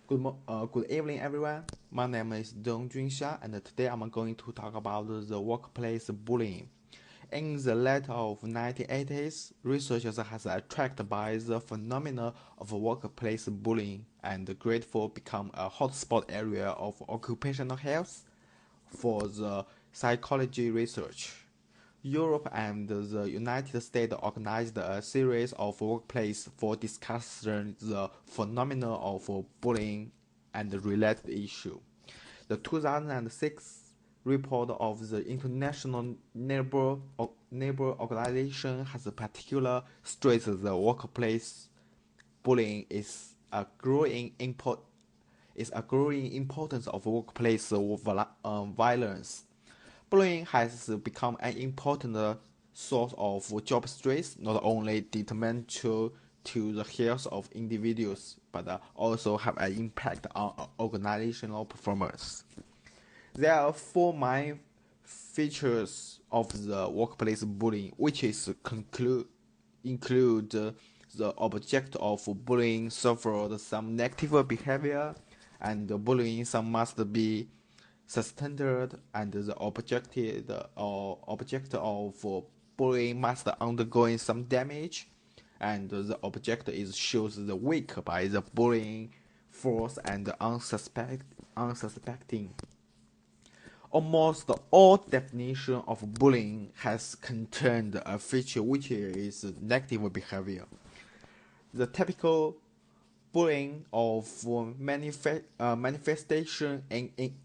Good evening, everyone. My name is Dong Junsha, and today I'm going to talk about the workplace bullying. In the late of 1980s, researchers has attracted by the phenomenon of workplace bullying and grateful become a hotspot area of occupational health for the psychology research. Europe and the United States organized a series of workplaces for discussing the phenomenon of bullying and related issues. The 2006 report of the International Labour Organization has particular stressed the workplace bullying is a growing importance of workplace violence. Bullying has become an important source of job stress, not only detrimental to the health of individuals, but also have an impact on organizational performance. There are four main features of the workplace bullying, which include the object of bullying suffered some negative behavior, and the bullying some must be sustained, and the object of bullying must undergoing some damage, and the object is shows the weak by the bullying force and unsuspecting. Almost all definition of bullying has contained a feature which is negative behavior. The typical bullying of manifestation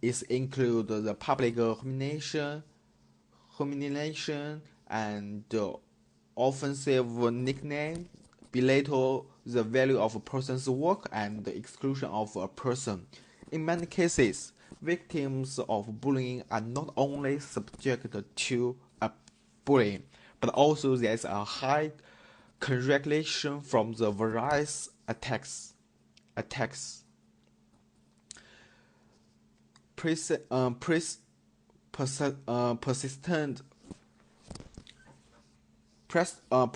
is include the public humiliation, and offensive nickname, belittle the value of a person's work, and the exclusion of a person. In many cases, victims of bullying are not only subject to a bullying, but also there is a high correlation from the various attacks. Pres- uh, pres- persistent persistent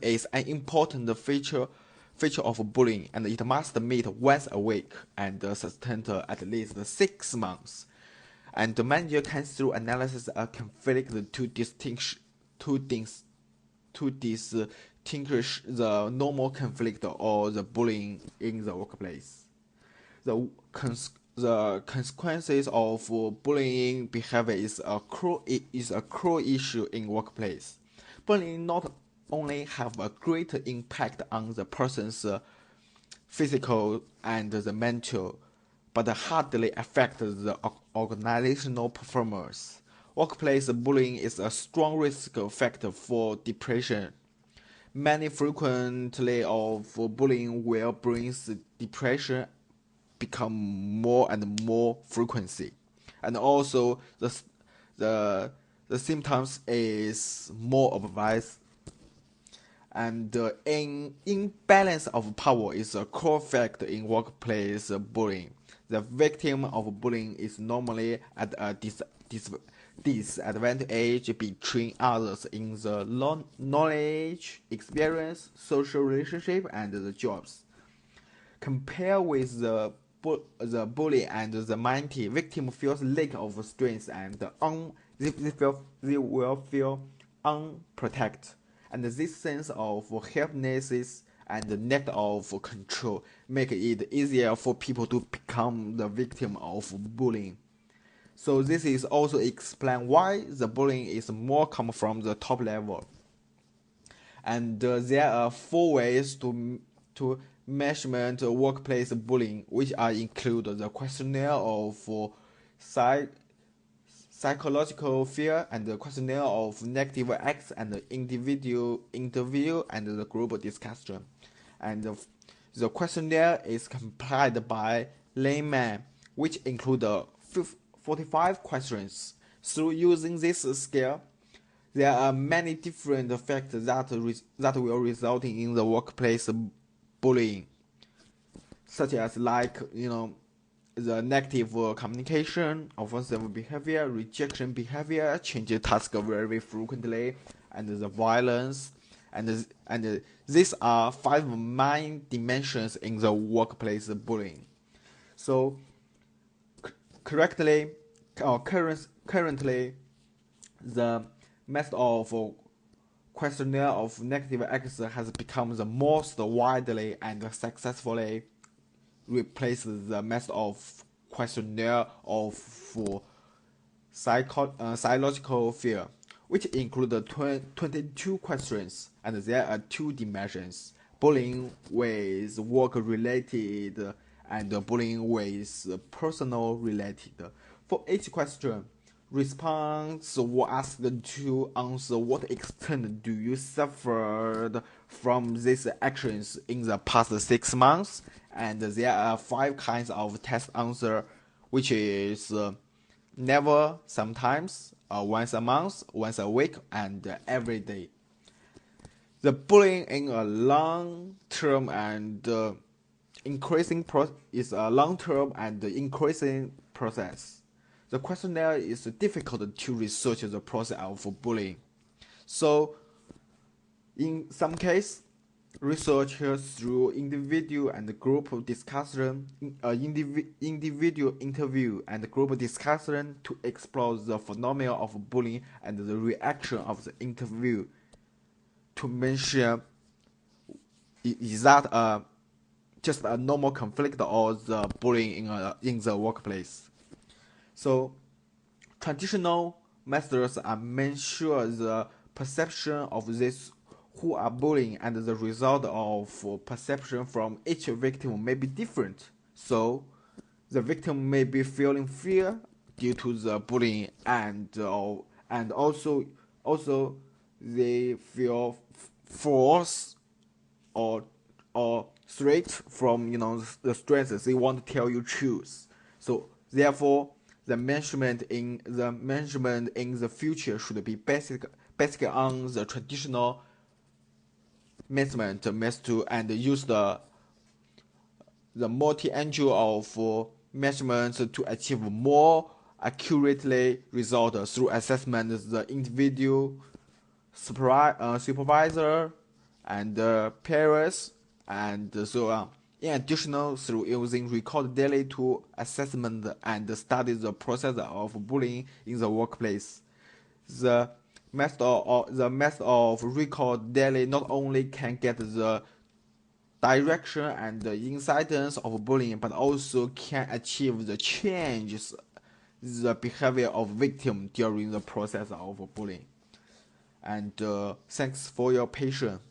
is an important feature of bullying, and it must meet once a week and sustain at least 6 months. And the manager can through analysis conflict to distinguish the normal conflict or the bullying in the workplace. The the consequences of bullying behavior is a cruel issue in workplace. Bullying not only have a great impact on the person's physical and the mental, but hardly affect the organizational performance. Workplace bullying is a strong risk factor for depression. Many frequently of bullying will bring depression become more and more frequency, and also the the symptoms is more obvious, and the imbalance of power is a core factor in workplace bullying. The victim of bullying is normally at a disadvantage between others in the knowledge, experience, social relationship, and the jobs. Compare with the bully and the mighty, victim feels lack of strength and they will feel unprotected, and this sense of helplessness and the lack of control make it easier for people to become the victim of bullying. So this is also explain why the bullying is more common from the top level. And there are four ways to measurement workplace bullying, which are include the questionnaire of psych, psychological fear, and the questionnaire of negative acts, and the individual interview, and the group discussion. And the questionnaire is compiled by layman, which include 45 questions. Through using this scale, there are many different factors that will result in the workplace bullying, such as the negative communication, offensive behavior, rejection behavior, changing task very frequently, and the violence, and these are 5 main dimensions in the workplace bullying. So currently, the method of questionnaire of negative X has become the most widely and successfully replaced the method of questionnaire of psychological fear, which include 22 questions, and there are 2 dimensions: bullying with work-related and bullying with personal-related. For each question, respondents were asked to answer what extent do you suffered from these actions in the past 6 months, and there are 5 kinds of test answer, which is never, sometimes, once a month, once a week, and every day. The bullying in a long-term and increasing is a long-term and increasing process. The questionnaire is difficult to research the process of bullying. So, in some cases, researchers through individual and group discussion, individual interview and group discussion to explore the phenomena of bullying and the reaction of the interview. To mention, is that just a normal conflict or the bullying in the workplace? So, traditional methods are measure the perception of these who are bullying, and the result of perception from each victim may be different. So, the victim may be feeling fear due to the bullying, and also they feel force or threat from the strengths they want to tell you choose. So therefore, the management in the future should be basic on the traditional management method and use the multi-angle of measurements to achieve more accurately result through assessment the individual, supervisor, and peers, and so on. In addition, through using record daily to assessment and study the process of bullying in the workplace. The method of record daily not only can get the direction and the incidence of bullying, but also can achieve the changes the behavior of victim during the process of bullying. And thanks for your patience.